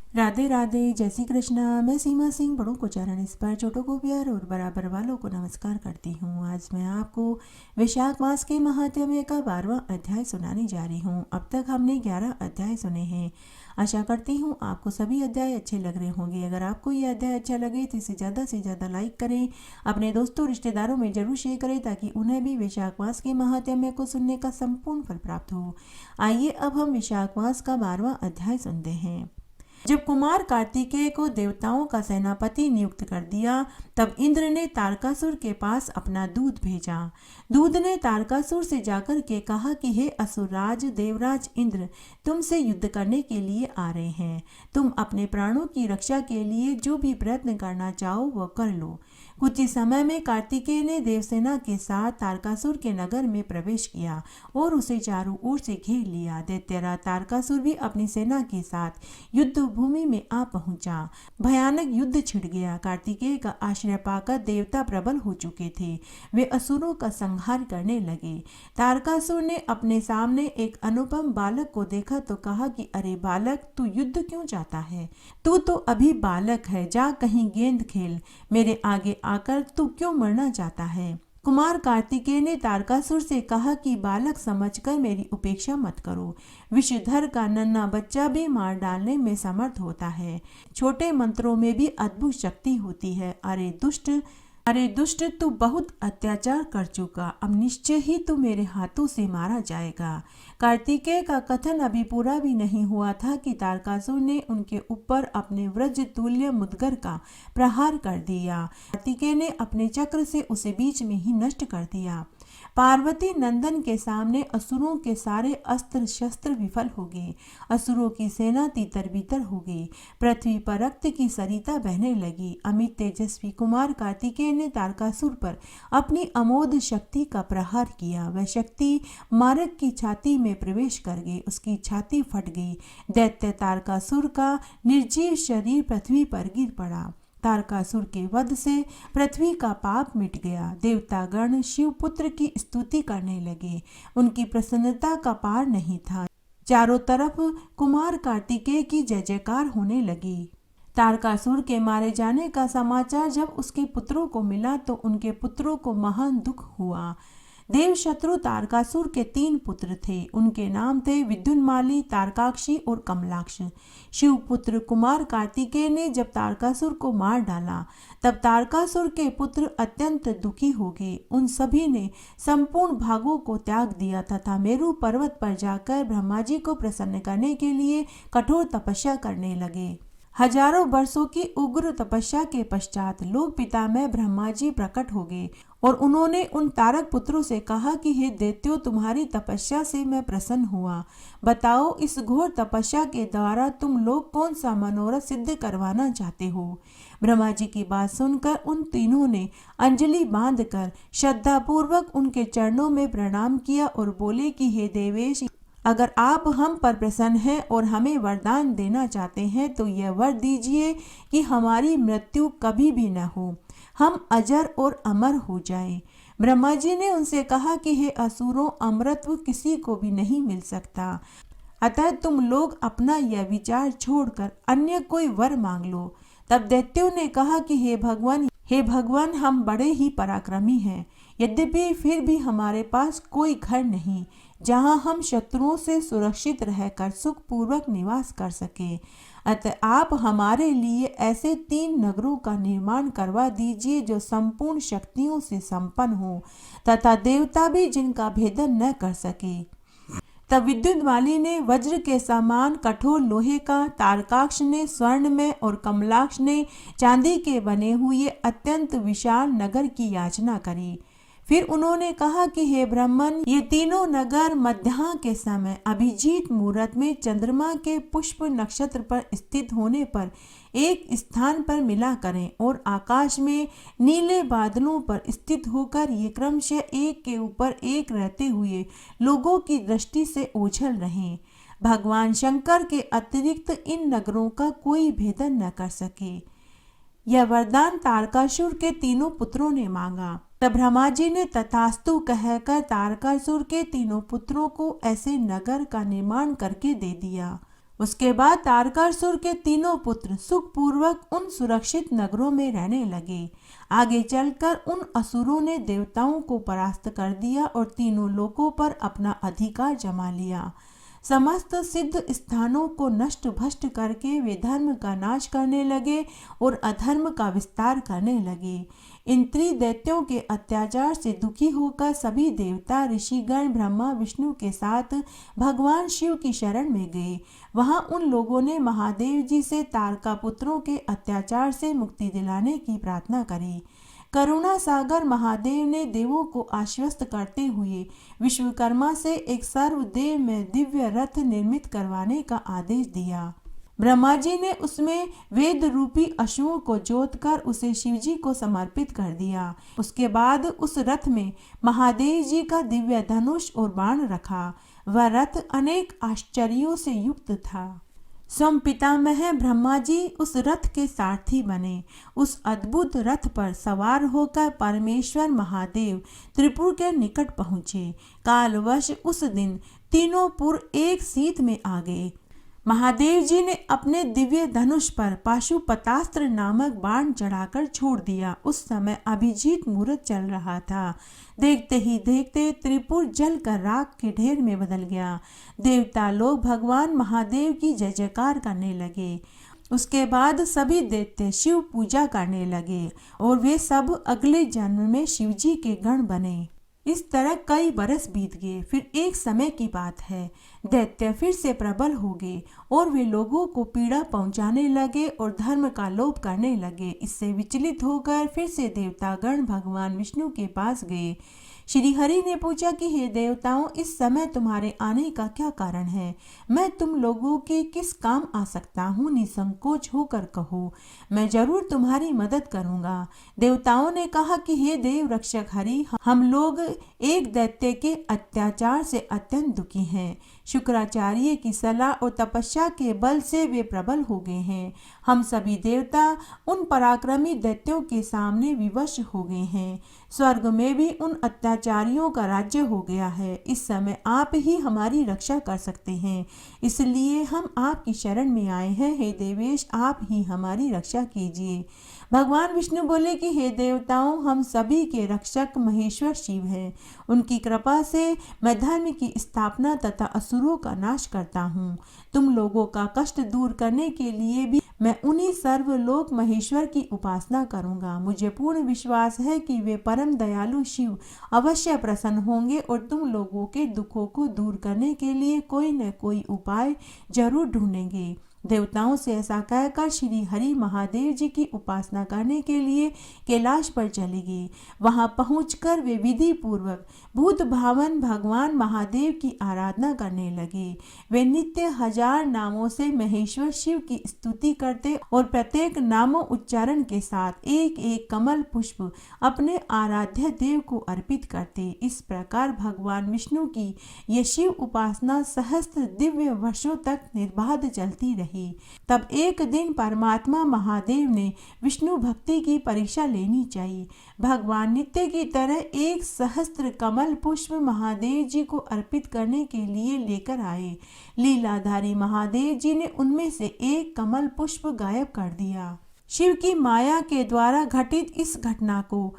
राधे राधे, जय श्री कृष्णा। मैं सीमा सिंह बड़ों को चरण स्पर्श, छोटों को प्यार और बराबर वालों को नमस्कार करती हूँ। आज मैं आपको वैशाख मास के महात्म्य का 12वां अध्याय सुनाने जा रही हूँ। अब तक हमने 11 अध्याय सुने हैं। आशा करती हूँ आपको सभी अध्याय अच्छे लग रहे होंगे। अगर आपको ये अध्याय अच्छा लगे तो इसे ज़्यादा से ज़्यादा लाइक करें, अपने दोस्तों रिश्तेदारों में जरूर शेयर करें ताकि उन्हें भी वैशाख मास के महात्म्य को सुनने का संपूर्ण फल प्राप्त हो। आइए अब हम वैशाख मास का 12वां अध्याय सुनते हैं। जब कुमार कार्तिकेय को देवताओं का सेनापति नियुक्त कर दिया, तब इंद्र ने तारकासुर के पास अपना दूत भेजा। दूत ने तारकासुर से जाकर के कहा कि हे असुरराज देवराज इंद्र, तुमसे युद्ध करने के लिए आ रहे हैं। तुम अपने प्राणों की रक्षा के लिए जो भी प्रयत्न करना चाहो वह कर लो। कुछ ही समय में कार्तिकेय ने देवसेना के साथ तारकासुर के नगर में प्रवेश किया और उसे चारों ओर से घेर लिया। दैत्यराज तारकासुर भी अपनी सेना के साथ युद्ध भूमि में आ पहुंचा। भयानक युद्ध छिड़ गया। कार्तिकेय का आश्रय पाकर देवता प्रबल हो चुके थे। वे असुरों का संहार करने लगे। तारकासुर ने अपने सामने एक अनुपम बालक को देखा तो कहा कि अरे बालक, तू युद्ध क्यों चाहता है? तू तो अभी बालक है, जा कहीं गेंद खेल। मेरे आगे आकर तू क्यों मरना चाहता है? कुमार कार्तिकेय ने तारकासुर से कहा कि बालक समझकर मेरी उपेक्षा मत करो। विषधर का नन्हा बच्चा भी मार डालने में समर्थ होता है। छोटे मंत्रों में भी अद्भुत शक्ति होती है। अरे दुष्ट, तू बहुत अत्याचार कर चुका। अब निश्चय ही तू मेरे हाथों से मारा जाएगा। कार्तिकेय का कथन अभी पूरा भी नहीं हुआ था कि तारकासुर ने उनके ऊपर अपने वज्र तुल्य मुदगर का प्रहार कर दिया। कार्तिकेय ने अपने चक्र से उसे बीच में ही नष्ट कर दिया। पार्वती नंदन के सामने असुरों के सारे अस्त्र शस्त्र विफल हो गए। असुरों की सेना तितर बितर हो गई। पृथ्वी पर रक्त की सरिता बहने लगी। अमित तेजस्वी कुमार कार्तिकेय ने तारकासुर पर अपनी अमोघ शक्ति का प्रहार किया। वह शक्ति मारक की छाती में प्रवेश कर गई। उसकी छाती फट गई। दैत्य तारकासुर का निर्जीव शरीर पृथ्वी पर गिर पड़ा। तारकासुर के वध से पृथ्वी का पाप मिट गया। देवतागण शिव पुत्र की स्तुति करने लगे। उनकी प्रसन्नता का पार नहीं था। चारों तरफ कुमार कार्तिकेय की जय जयकार होने लगी। तारकासुर के मारे जाने का समाचार जब उसके पुत्रों को मिला तो उनके पुत्रों को महान दुख हुआ। देवशत्रु तारकासुर के 3 पुत्र थे। उनके नाम थे विद्युन्माली, तारकाक्षी और कमलाक्ष। शिवपुत्र कुमार कार्तिकेय ने जब तारकासुर को मार डाला तब तारकासुर के पुत्र अत्यंत दुखी हो गए। उन सभी ने संपूर्ण भागों को त्याग दिया तथा मेरु पर्वत पर जाकर ब्रह्मा जी को प्रसन्न करने के लिए कठोर तपस्या करने लगे। हजारों वर्षों की उग्र तपस्या के पश्चात लोक पितामह ब्रह्मा जी प्रकट हो गए और उन्होंने उन तारक पुत्रों से कहा कि हे दैत्यों, तुम्हारी तपस्या से मैं प्रसन्न हुआ। बताओ, इस घोर तपस्या के द्वारा तुम लोग कौन सा मनोरथ सिद्ध करवाना चाहते हो? ब्रह्मा जी की बात सुनकर उन तीनों ने अंजलि बांधकर श्रद्धापूर्वक उनके चरणों में प्रणाम किया और बोले कि हे देवेश, अगर आप हम पर प्रसन्न हैं और हमें वरदान देना चाहते हैं तो यह वर दीजिए कि हमारी मृत्यु कभी भी न हो, हम अजर और अमर हो जाएं। ब्रह्मा जी ने उनसे कहा कि हे असुरों, अमरत्व किसी को भी नहीं मिल सकता, अतः तुम लोग अपना यह विचार छोड़कर अन्य कोई वर मांग लो। तब दैत्यों ने कहा कि हे भगवान, हम बड़े ही पराक्रमी हैं, यद्यपि फिर भी हमारे पास कोई घर नहीं जहां हम शत्रुओं से सुरक्षित रहकर सुखपूर्वक निवास कर सके। अतः आप हमारे लिए ऐसे 3 नगरों का निर्माण करवा दीजिए जो संपूर्ण शक्तियों से संपन्न हो तथा देवता भी जिनका भेदन न कर सके। तब विद्युन्माली ने वज्र के समान कठोर लोहे का, तारकाक्ष ने स्वर्ण में और कमलाक्ष ने चांदी के बने हुए अत्यंत विशाल नगर की याचना करी। फिर उन्होंने कहा कि हे ब्राह्मण, ये तीनों नगर मध्याह्न के समय अभिजीत मुहूर्त में चंद्रमा के पुष्प नक्षत्र पर स्थित होने पर एक स्थान पर मिला करें और आकाश में नीले बादलों पर स्थित होकर ये क्रमशः एक के ऊपर एक रहते हुए लोगों की दृष्टि से ओझल रहें। भगवान शंकर के अतिरिक्त इन नगरों का कोई भेदन न कर सके। यह वरदान तारकासुर के तीनों पुत्रों ने मांगा। तब ब्रह्मा जी ने तथास्तु कहकर तारकासुर के तीनों पुत्रों को ऐसे नगर का निर्माण करके दे दिया। उसके बाद तारकासुर के तीनों पुत्र सुखपूर्वक उन सुरक्षित नगरों में रहने लगे। आगे चलकर उन असुरों ने देवताओं को परास्त कर दिया और तीनों लोकों पर अपना अधिकार जमा लिया। समस्त सिद्ध स्थानों को नष्ट भ्रष्ट करके वे धर्म का नाश करने लगे और अधर्म का विस्तार करने लगे। इन त्रिदैत्यों के अत्याचार से दुखी होकर सभी देवता ऋषिगण ब्रह्मा विष्णु के साथ भगवान शिव की शरण में गए। वहां उन लोगों ने महादेव जी से तारका पुत्रों के अत्याचार से मुक्ति दिलाने की प्रार्थना करी। करुणा सागर महादेव ने देवों को आश्वस्त करते हुए विश्वकर्मा से एक सर्वदेव में दिव्य रथ निर्मित करवाने का आदेश दिया। ब्रह्मा जी ने उसमें वेद रूपी अश्वों को जोतकर उसे शिवजी को समर्पित कर दिया। उसके बाद उस रथ में महादेव जी का दिव्य धनुष और बाण रखा। वह रथ अनेक आश्चर्यों से युक्त था। स्वयं पितामह ब्रह्मा जी उस रथ के सारथी बने। उस अद्भुत रथ पर सवार होकर परमेश्वर महादेव त्रिपुर के निकट पहुँचे। कालवश उस दिन तीनों पुर एक सीत में आ गए। महादेव जी ने अपने दिव्य धनुष पर पाशुपतास्त्र नामक बाण चढ़ाकर छोड़ दिया। उस समय अभिजीत मुहूर्त चल रहा था। देखते ही देखते त्रिपुर जलकर राख के ढेर में बदल गया। देवता लोग भगवान महादेव की जय जयकार करने लगे। उसके बाद सभी दैत्य शिव पूजा करने लगे और वे सब अगले जन्म में शिवजी के गण बने। इस तरह कई बरस बीत गए। फिर एक समय की बात है, दैत्य फिर से प्रबल हो गए और वे लोगों को पीड़ा पहुंचाने लगे और धर्म का लोप करने लगे। इससे विचलित होकर फिर से देवतागण भगवान विष्णु के पास गए। श्री हरि ने पूछा कि हे देवताओं, इस समय तुम्हारे आने का क्या कारण है? मैं तुम लोगों के किस काम आ सकता हूँ? निसंकोच होकर कहो, मैं जरूर तुम्हारी मदद करूँगा। देवताओं ने कहा कि हे देव रक्षक हरि, हम लोग एक दैत्य के अत्याचार से अत्यंत दुखी हैं। शुक्राचार्य की सलाह और तपस्या के बल से वे प्रबल हो गए हैं। हम सभी देवता उन पराक्रमी दैत्यों के सामने विवश हो गए हैं। स्वर्ग में भी उन अत्याचारियों का राज्य हो गया है। इस समय आप ही हमारी रक्षा कर सकते हैं, इसलिए हम आपकी शरण में आए हैं। हे देवेश, आप ही हमारी रक्षा कीजिए। भगवान विष्णु बोले कि हे देवताओं, हम सभी के रक्षक महेश्वर शिव हैं। उनकी कृपा से मैं धर्म की स्थापना तथा असुरों का नाश करता हूँ। तुम लोगों का कष्ट दूर करने के लिए भी मैं उन्हीं सर्वलोक महेश्वर की उपासना करूँगा। मुझे पूर्ण विश्वास है कि वे परम दयालु शिव अवश्य प्रसन्न होंगे और तुम लोगों के दुखों को दूर करने के लिए कोई न कोई उपाय जरूर ढूंढेंगे। देवताओं से ऐसा कहकर श्री हरि महादेव जी की उपासना करने के लिए कैलाश पर चले गए। वहां पहुंचकर वे विधि पूर्वक भूत भावन भगवान महादेव की आराधना करने लगे। वे नित्य 1000 नामों से महेश्वर शिव की स्तुति करते और प्रत्येक नामों उच्चारण के साथ एक एक कमल पुष्प अपने आराध्य देव को अर्पित करते। इस प्रकार भगवान विष्णु की ये शिव उपासना सहस्त्र दिव्य वर्षों तक निर्बाध चलती रही। तब एक दिन परमात्मा महादेव ने विष्णु भक्ति की परीक्षा लेनी चाहिए। भगवान नित्य की तरह एक सहस्त्र कमल पुष्प महादेव जी को अर्पित करने के लिए लेकर आए। लीलाधारी महादेव जी ने उनमें से एक कमल पुष्प गायब कर दिया। शिव की माया के द्वारा घटित इस घटना को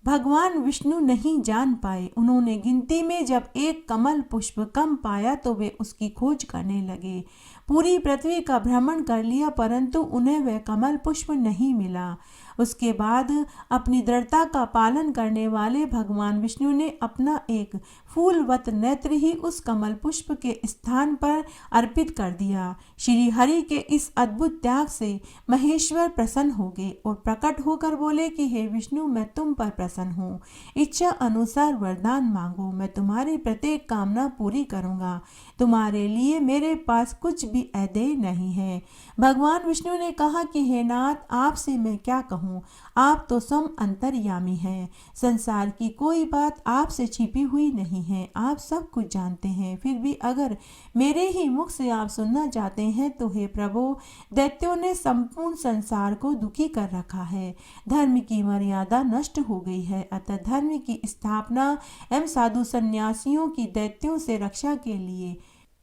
भगवान विष्णु नहीं जान पाए। उन्होंने गिनती में जब एक कमल पुष्प कम पाया तो वे उसकी खोज करने लगे। पूरी पृथ्वी का भ्रमण कर लिया, परंतु उन्हें वह कमल पुष्प नहीं मिला। उसके बाद अपनी दृढ़ता का पालन करने वाले भगवान विष्णु ने अपना एक फूलवत नेत्र ही उस कमल पुष्प के स्थान पर अर्पित कर दिया। श्री हरि के इस अद्भुत त्याग से महेश्वर प्रसन्न हो गए और प्रकट होकर बोले कि हे विष्णु, मैं तुम पर प्रसन्न हूँ। इच्छा अनुसार वरदान मांगो, मैं तुम्हारी प्रत्येक कामना पूरी करूँगा। तुम्हारे लिए मेरे पास कुछ भी अदेय नहीं है। भगवान विष्णु ने कहा कि हे नाथ, आपसे मैं क्या कहूँ, आप तो स्वयं अंतर्यामी हैं। संसार की कोई बात आपसे छिपी हुई नहीं है, आप सब कुछ जानते हैं। फिर भी अगर मेरे ही मुख से आप सुनना चाहते हैं तो हे प्रभु, दैत्यों ने संपूर्ण संसार को दुखी कर रखा है। धर्म की मर्यादा नष्ट हो गई है, अतः धर्म की स्थापना एवं साधु सन्यासियों की दैत्यों से रक्षा के लिए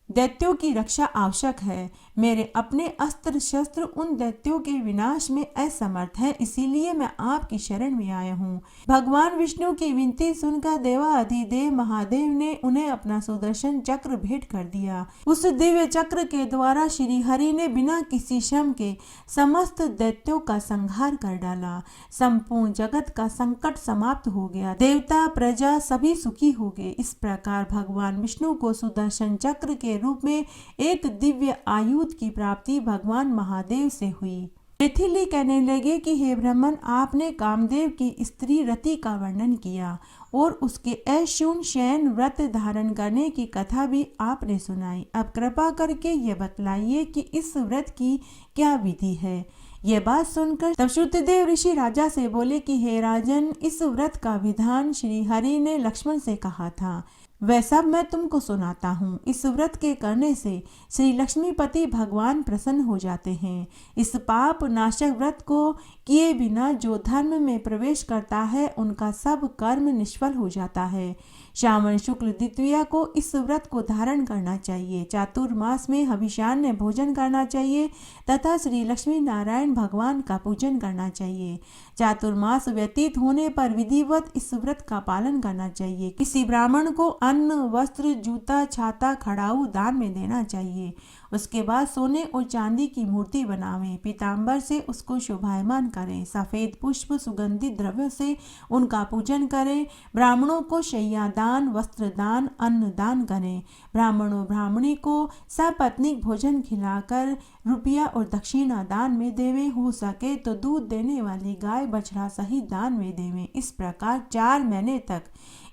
दैत्यों की रक्षा आवश्यक है। मेरे अपने अस्त्र शस्त्र उन दैत्यों के विनाश में असमर्थ हैं, इसीलिए मैं आपकी शरण में आया हूँ। भगवान विष्णु की विनती सुनकर देवाधिदेव महादेव ने उन्हें अपना सुदर्शन चक्र भेंट कर दिया। उस दिव्य चक्र के द्वारा श्री हरि ने बिना किसी श्रम के समस्त दैत्यों का संहार कर डाला। संपूर्ण जगत का संकट समाप्त हो गया। देवता प्रजा सभी सुखी हो गए। इस प्रकार भगवान विष्णु को सुदर्शन चक्र के रूप में एक दिव्य आयुध की प्राप्ति भगवान महादेव से हुई। मिथिली कहने लगे कि हे ब्राह्मण, आपने कामदेव की स्त्री रति का वर्णन किया और उसके अशून शयन व्रत धारण करने की कथा भी आपने सुनाई। अब कृपा करके ये बतलाइए कि इस व्रत की क्या विधि है। यह बात सुनकर तब श्रुतदेव ऋषि राजा से बोले कि हे राजन, इस व्रत का विधान श्री हरि ने लक्ष्मण से कहा था, वह सब मैं तुमको सुनाता हूँ। इस व्रत के करने से श्री लक्ष्मीपति भगवान प्रसन्न हो जाते हैं। इस पाप नाशक व्रत को किए बिना जो धर्म में प्रवेश करता है उनका सब कर्म निष्फल हो जाता है। श्रावण शुक्ल द्वितीया को इस व्रत को धारण करना चाहिए। चातुर्मास में हविष्यान्न भोजन करना चाहिए तथा श्री लक्ष्मी नारायण भगवान का पूजन करना चाहिए। चातुर्मास व्यतीत होने पर विधिवत इस व्रत का पालन करना चाहिए। किसी ब्राह्मण को अन्न, वस्त्र, जूता, छाता, खड़ाऊ दान में देना चाहिए। उसके बाद सोने और चांदी की मूर्ति बनावें। पीताम्बर से उसको शोभायमान करें। सफेद पुष्प, सुगंधित द्रव्य से उनका पूजन करें। ब्राह्मणों को शय्या दान, वस्त्र दान, अन्न दान करें। ब्राह्मणों ब्राह्मणी को सपत्नीक भोजन खिलाकर रुपया और दक्षिणा दान में देवें। हो सके तो दूध देने वाली गाय बछड़ा सहित दान में देवें। इस प्रकार 4 महीने तक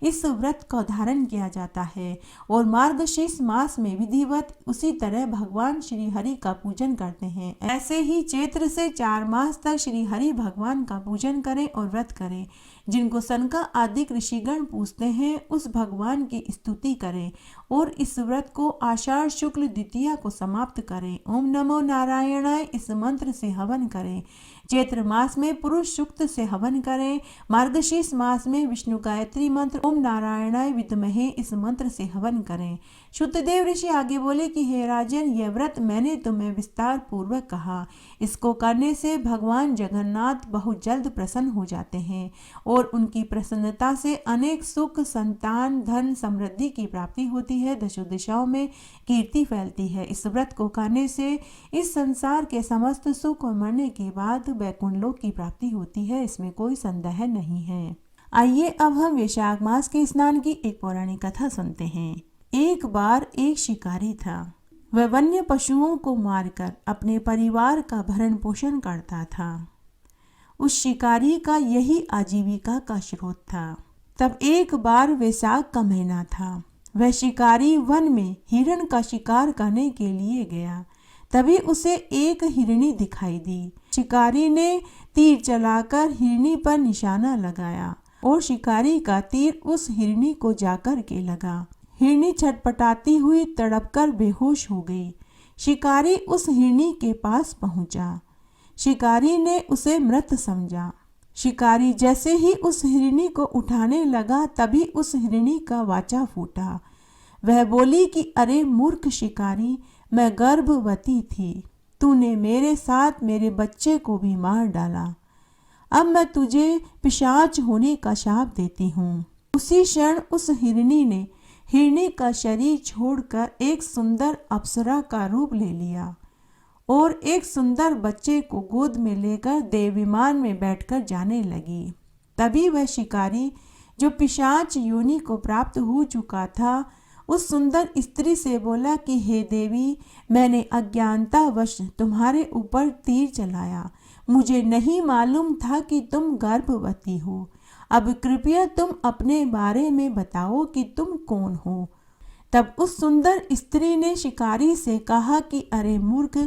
इस व्रत को धारण किया जाता है और मार्गशीर्ष मास में विधिवत उसी तरह भगवान श्री हरि का पूजन करते हैं। ऐसे ही चैत्र से 4 मास तक श्री हरि भगवान का पूजन करें और व्रत करें। जिनको सनका आदि ऋषिगण पूजते हैं उस भगवान की स्तुति करें और इस व्रत को आषाढ़ शुक्ल द्वितीया को समाप्त करें। ओम नमो नारायणाय इस मंत्र से हवन करें। चैत्र मास में पुरुष सूक्त से हवन करें। मार्गशीर्ष मास में विष्णु गायत्री मंत्र ओम नारायणाय विद्महे इस मंत्र से हवन करें। शुद्धदेव ऋषि आगे बोले कि हे राजन, यह व्रत मैंने तुम्हें विस्तार पूर्वक कहा। इसको करने से भगवान जगन्नाथ बहुत जल्द प्रसन्न हो जाते हैं और उनकी प्रसन्नता से अनेक सुख, संतान, धन, समृद्धि की प्राप्ति होती है। दशों दिशाओं में कीर्ति फैलती है। इस व्रत को करने से इस संसार के समस्त सुख और मरने के बाद वैकुंठ लोक की प्राप्ति होती है, इसमें कोई संदेह नहीं है। आइए अब हम वैशाख मास के स्नान की एक पौराणिक कथा सुनते हैं। एक बार एक शिकारी था। वह वन्य पशुओं को मारकर अपने परिवार का भरण पोषण करता था। उस शिकारी का यही आजीविका का स्रोत था। तब एक बार वैशाख का महीना था। वह शिकारी वन में हिरण का शिकार करने के लिए गया। तभी उसे एक हिरनी दिखाई दी। शिकारी ने तीर चलाकर हिरनी पर निशाना लगाया और शिकारी का तीर उस हिरनी को जाकर के लगा। हिरनी छटपटाती हुई तड़पकर बेहोश हो गई। शिकारी उस हिरनी के पास पहुंचा। शिकारी ने उसे मृत समझा। शिकारी जैसे ही उस हिरनी को उठाने लगा तभी उस हिरनी का वाचा फूटा। वह बोली कि अरे मूर्ख शिकारी, मैं गर्भवती थी। तूने मेरे साथ मेरे बच्चे को भी मार डाला। अब मैं तुझे पिशाच होने का शाप देती हूँ। उसी क्षण उस हिरनी ने हिरनी का शरीर छोड़कर एक सुंदर अप्सरा का रूप ले लिया और एक सुंदर बच्चे को गोद में लेकर देव विमान में बैठकर जाने लगी। तभी वह शिकारी जो पिशाच योनि को प्राप्त हो चुका था उस सुंदर स्त्री से बोला कि हे देवी, मैंने अज्ञानतावश तुम्हारे ऊपर तीर चलाया। मुझे नहीं मालूम था कि तुम गर्भवती हो। अब कृपया तुम अपने बारे में बताओ कि तुम कौन हो। तब उस सुंदर स्त्री ने शिकारी से कहा कि अरे मूर्ख,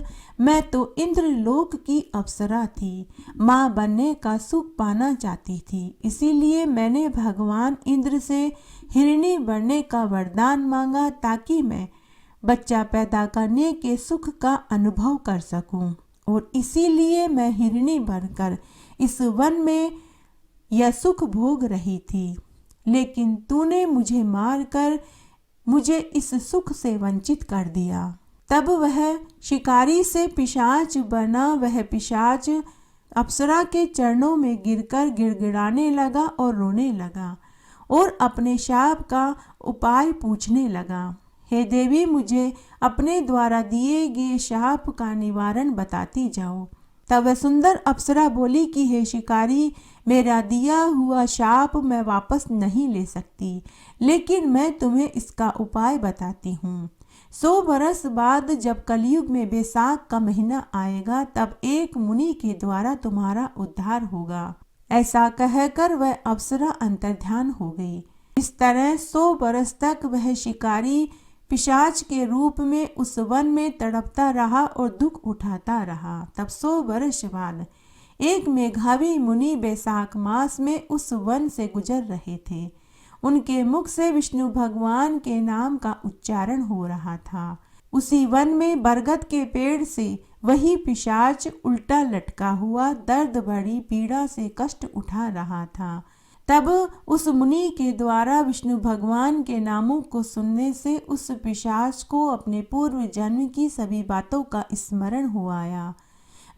मैं तो इंद्रलोक की अप्सरा थी। माँ बनने का सुख पाना चाहती थी, इसीलिए मैंने भगवान इंद्र से हिरणी बनने का वरदान मांगा ताकि मैं बच्चा पैदा करने के सुख का अनुभव कर सकूं। और इसीलिए मैं हिरणी बनकर इस वन में यह सुख भोग रही थी। लेकिन तूने मुझे मारकर मुझे इस सुख से वंचित कर दिया। तब वह शिकारी से पिशाच बना वह पिशाच अप्सरा के चरणों में गिरकर गिड़गिड़ाने लगा और रोने लगा और अपने शाप का उपाय पूछने लगा। हे देवी, मुझे अपने द्वारा दिए गए शाप का निवारण बताती जाओ। तब वह सुंदर अप्सरा बोली कि हे शिकारी, मेरा दिया हुआ शाप मैं वापस नहीं ले सकती, लेकिन मैं तुम्हें इसका उपाय बताती हूँ। 100 बरस बाद जब कलयुग में बैसाख का महीना आएगा, तब एक मुनि के द्वारा तुम्हारा उद्धार होगा। ऐसा कहकर वह अप्सरा अंतर्ध्यान हो गई। इस तरह 100 बरस तक वह शिकारी पिशाच के रूप में उस वन में तड़पता रहा और दुख उठाता रहा। तब 100 वर्ष बाद एक मेघावी मुनि बैसाख मास में उस वन से गुजर रहे थे। उनके मुख से विष्णु भगवान के नाम का उच्चारण हो रहा था। उसी वन में बरगद के पेड़ से वही पिशाच उल्टा लटका हुआ दर्द भरी पीड़ा से कष्ट उठा रहा था। तब उस मुनि के द्वारा विष्णु भगवान के नामों को सुनने से उस पिशाच को अपने पूर्व जन्म की सभी बातों का स्मरण हो आया।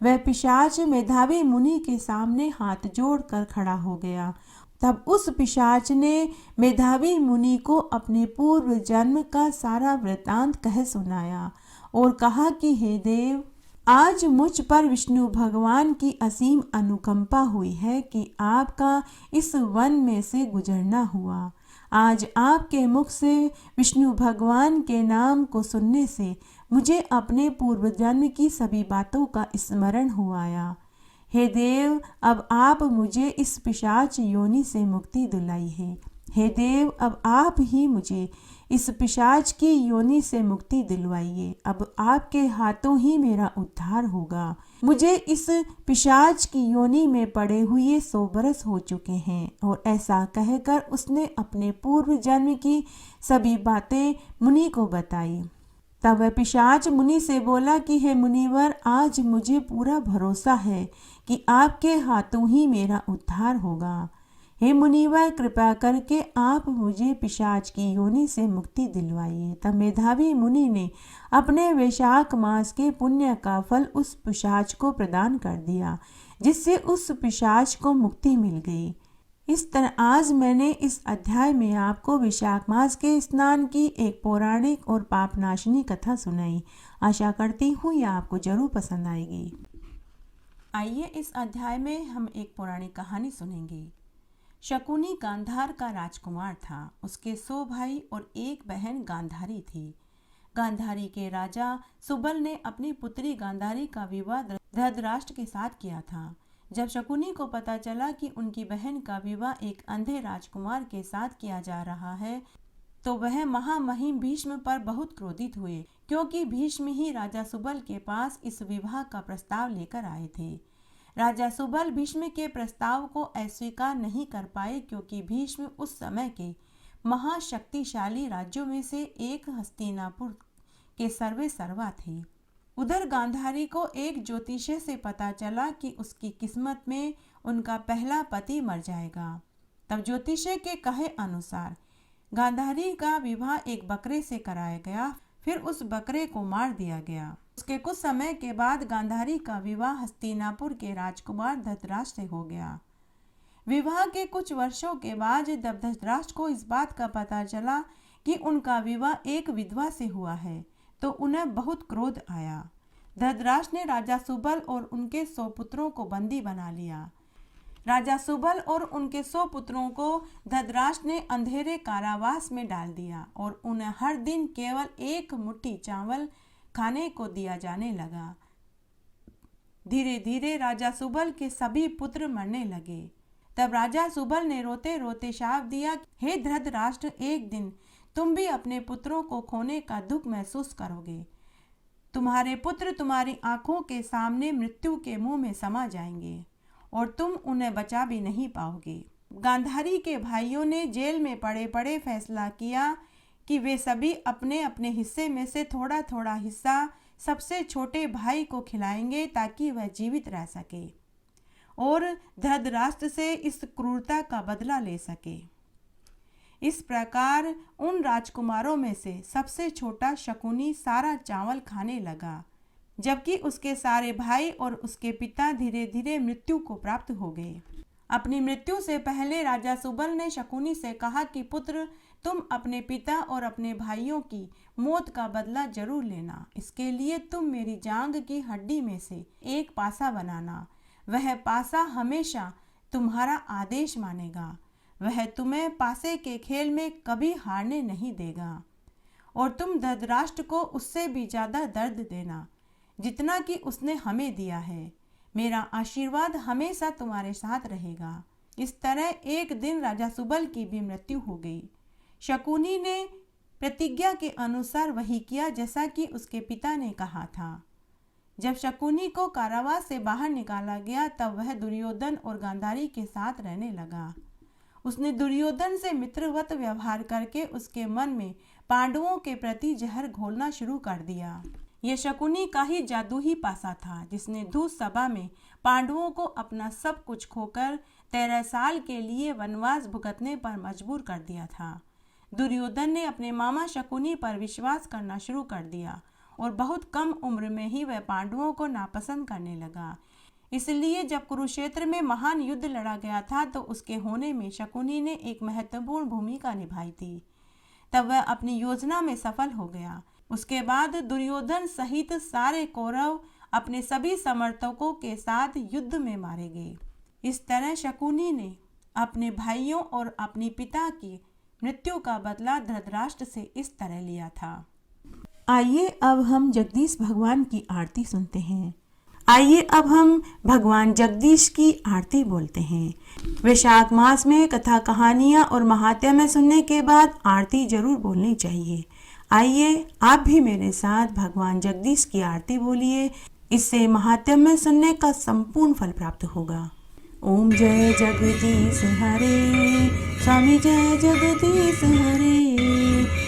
वह पिशाच मेधावी मुनि के सामने हाथ जोड़कर खड़ा हो गया। तब उस पिशाच ने मेधावी मुनि को अपने पूर्व जन्म का सारा वृतांत कह सुनाया और कहा कि हे देव, आज मुझ पर विष्णु भगवान की असीम अनुकंपा हुई है कि आपका इस वन में से गुजरना हुआ। आज आपके मुख से विष्णु भगवान के नाम को सुनने से मुझे अपने पूर्व जन्म की सभी बातों का स्मरण हो आया। हे देव, अब आप मुझे इस पिशाच योनि से मुक्ति दिलाई है। हे देव, अब आप ही मुझे इस पिशाच की योनि से मुक्ति दिलवाइए। अब आपके हाथों ही मेरा उद्धार होगा। मुझे इस पिशाच की योनि में पड़े हुए 100 बरस हो चुके हैं। और ऐसा कहकर उसने अपने पूर्व जन्म की सभी बातें मुनि को बताई। तब वह पिशाच मुनि से बोला कि हे मुनिवर, आज मुझे पूरा भरोसा है कि आपके हाथों ही मेरा उद्धार होगा। हे मुनिवर, कृपा करके आप मुझे पिशाच की योनि से मुक्ति दिलवाइए। तब मेधावी मुनि ने अपने वैशाख मास के पुण्य का फल उस पिशाच को प्रदान कर दिया, जिससे उस पिशाच को मुक्ति मिल गई। इस तरह आज मैंने इस अध्याय में आपको वैशाख मास के स्नान की एक पौराणिक और पापनाशिनी कथा सुनाई। आशा करती हूँ यह आपको जरूर पसंद आएगी। आइए इस अध्याय में हम एक पौराणिक कहानी सुनेंगे। शकुनी गांधार का राजकुमार था। उसके 100 भाई और एक बहन गांधारी थी। गांधारी के राजा सुबल ने अपनी पुत्री गांधारी का विवाह धृतराष्ट्र के साथ किया था। जब शकुनी को पता चला कि उनकी बहन का विवाह एक अंधे राजकुमार के साथ किया जा रहा है, तो वह महामहिम भीष्म पर बहुत क्रोधित हुए, क्योंकि भीष्म ही राजा सुबल के पास इस विवाह का प्रस्ताव लेकर आए थे। राजा सुबल भीष्म के प्रस्ताव को अस्वीकार नहीं कर पाए, क्योंकि भीष्म उस समय के महाशक्तिशाली राज्यों में से एक हस्तिनापुर के सर्वे सर्वा थे। उधर गांधारी को एक ज्योतिषी से पता चला कि उसकी किस्मत में उनका पहला पति मर जाएगा। तब ज्योतिषी के कहे अनुसार गांधारी का विवाह एक बकरे से कराया गया, फिर उस बकरे को मार दिया गया। उसके कुछ समय के बाद गांधारी का विवाह हस्तिनापुर के राजकुमार धृतराष्ट्र से हो गया। विवाह के कुछ वर्षों के बाद जब धृतराष्ट्र को इस बात का पता चला कि उनका विवाह एक विधवा से हुआ है, तो उन्हें बहुत क्रोध आया। धृतराष्ट्र ने राजा सुबल और उनके 100 पुत्रों को बंदी बना लिया। राजा सुबल और उनके 100 पुत्रों को धृतराष्ट्र ने अंधेरे कारावास में डाल दिया और उन्हें हर दिन केवल एक मुट्ठी चावल खाने को दिया जाने लगा। धीरे धीरे राजा सुबल के सभी पुत्र मरने लगे। तब राजा सुबल ने रोते रोते शाप दिया, हे धृतराष्ट्र, एक दिन तुम भी अपने पुत्रों को खोने का दुख महसूस करोगे। तुम्हारे पुत्र तुम्हारी आंखों के सामने मृत्यु के मुंह में समा जाएंगे और तुम उन्हें बचा भी नहीं पाओगे। गांधारी के भाइयों ने जेल में पड़े पड़े फैसला किया कि वे सभी अपने अपने हिस्से में से थोड़ा थोड़ा हिस्सा सबसे छोटे भाई को खिलाएंगे, ताकि वह जीवित रह सके और धृतराष्ट्र से इस क्रूरता का बदला ले सके। इस प्रकार उन राजकुमारों में से सबसे छोटा शकुनी सारा चावल खाने लगा, जबकि उसके सारे भाई और उसके पिता धीरे धीरे मृत्यु को प्राप्त हो गए। अपनी मृत्यु से पहले राजा सुबल ने शकुनी से कहा कि पुत्र, तुम अपने पिता और अपने भाइयों की मौत का बदला जरूर लेना। इसके लिए तुम मेरी जांघ की हड्डी में से एक पासा बनाना। वह पासा हमेशा तुम्हारा आदेश मानेगा। वह तुम्हें पासे के खेल में कभी हारने नहीं देगा और तुम धृतराष्ट्र को उससे भी ज़्यादा दर्द देना जितना कि उसने हमें दिया है। मेरा आशीर्वाद हमेशा तुम्हारे साथ रहेगा। इस तरह एक दिन राजा सुबल की भी मृत्यु हो गई। शकुनी ने प्रतिज्ञा के अनुसार वही किया जैसा कि उसके पिता ने कहा था। जब शकुनी को कारावास से बाहर निकाला गया तब वह दुर्योधन और गांधारी के साथ रहने लगा। उसने दुर्योधन से मित्रवत व्यवहार करके उसके मन में पांडवों के प्रति जहर घोलना शुरू कर दिया। यह शकुनी का ही जादुई पासा था जिसने दूत सभा में पांडवों को अपना सब कुछ खोकर 13 साल के लिए वनवास भुगतने पर मजबूर कर दिया था। दुर्योधन ने अपने मामा शकुनी पर विश्वास करना शुरू कर दिया और बहुत कम उम्र में ही वह पांडवों को नापसंद करने लगा। इसलिए जब कुरुक्षेत्र में महान युद्ध लड़ा गया था तो उसके होने में शकुनी ने एक महत्वपूर्ण भूमिका निभाई थी। तब वह अपनी योजना में सफल हो गया। उसके बाद दुर्योधन सहित सारे कौरव अपने सभी समर्थकों के साथ युद्ध में मारे गए। इस तरह शकुनी ने अपने भाइयों और अपनी पिता की मृत्यु का बदला धृतराष्ट्र से इस तरह लिया था। आइए अब हम जगदीश भगवान की आरती सुनते हैं। आइए अब हम भगवान जगदीश की आरती बोलते हैं। वैशाख मास में कथा कहानियाँ और महात्म्य सुनने के बाद आरती जरूर बोलनी चाहिए। आइए आप भी मेरे साथ भगवान जगदीश की आरती बोलिए। इससे महात्म्य सुनने का संपूर्ण फल प्राप्त होगा। ओम जय जगदीश हरे, स्वामी जय जगदीश हरे।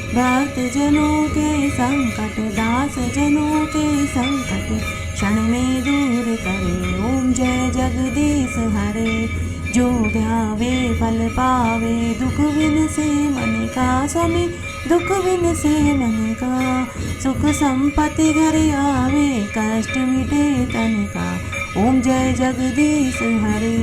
भक्त जनों के संकट, दास जनों के संकट क्षण में दूर करे। ओम जय जगदीश हरे। जो ध्यावे फल पावे, दुख बिन से मन का। स्वामी दुख बिन से मन का। सुख संपत्ति घर आवे, कष्ट मिटे तन का। ओम जय जगदीश हरे।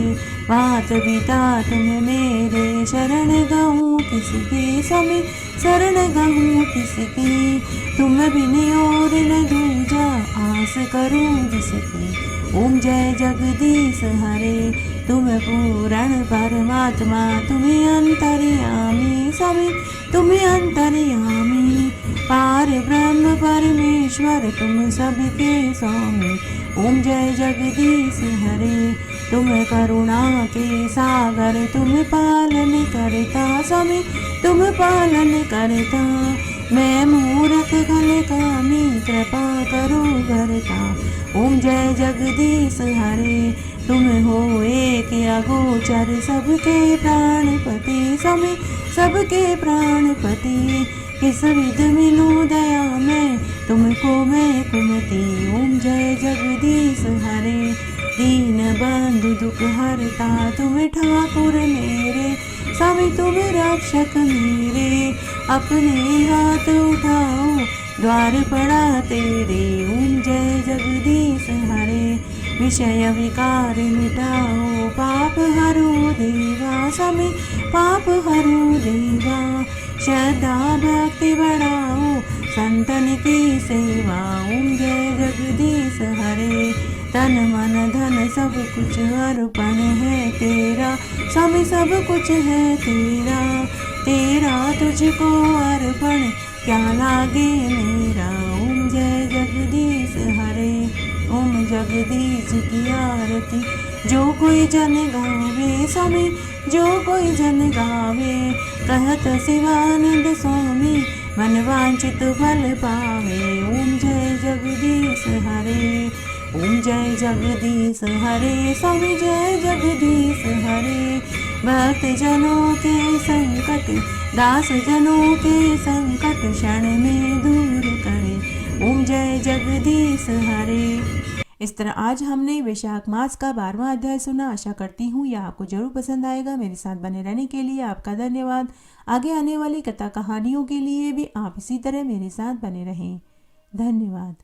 बात बीता तुम मेरे, शरण गहूँ किसकी। स्वामी शरण गहूँ किसकी। तुम बिन और न दूजा, आस करूँ जिसकी। ओम जय जगदीश हरे। तुम पूर्ण परमात्मा, तुम्हें अंतर्यामी। स्वामी तुम्हें अंतर्यामी। पार ब्रह्म परमेश्वर, तुम सबके स्वामी। ओम जय जगदीश हरे। तुम करुणा के सागर, तुम पालन करता। स्वामी तुम पालन करता। मैं मूर्ख खल कामी, कृपा करो करता। ओम जय जगदीश हरे। तुम हो एक अगोचर, सबके प्राणपति। स्वामी सबके प्राणपति। किस विध मिलूं दया मैं, तुमको मैं कुमति। ओम जय जगदीश हरे। दीन बंधु दुख हरता, तुम ठाकुर मेरे। स्वामी तुम रक्षक मेरे। अपने हाथ उठाओ, द्वार पड़ा तेरे। ओम जय जगदीश हरे। विषय विकार मिटाओ, पाप हरो देवा। स्वामी पाप हरो देवा। श्रद्धा भक्ति बढ़ाओ, संतन की सेवा। ओम जय जगदीश हरे। तन मन धन सब कुछ अर्पण है तेरा। स्वामी सब कुछ है तेरा। तेरा तुझको अर्पण, क्या लागे मेरा। ओम जय जगदीश हरे। ओम जगदीश की आरती जो कोई जन गावे। स्वामी जो कोई जन गावे, कहत शिवानंद स्वामी, मन वांछित फल पावे। ओम जय जगदीश हरे। ओम जय जगदीश हरे। स्वामी जय जगदीश हरे। भक्त जनों के संकट, दास जनों के संकट क्षण में दूर करे। ओम जय जगदीश हरे। इस तरह आज हमने वैशाख मास का 12वां अध्याय सुना। आशा करती हूँ यह आपको जरूर पसंद आएगा। मेरे साथ बने रहने के लिए आपका धन्यवाद। आगे आने वाली कथा कहानियों के लिए भी आप इसी तरह मेरे साथ बने रहें। धन्यवाद।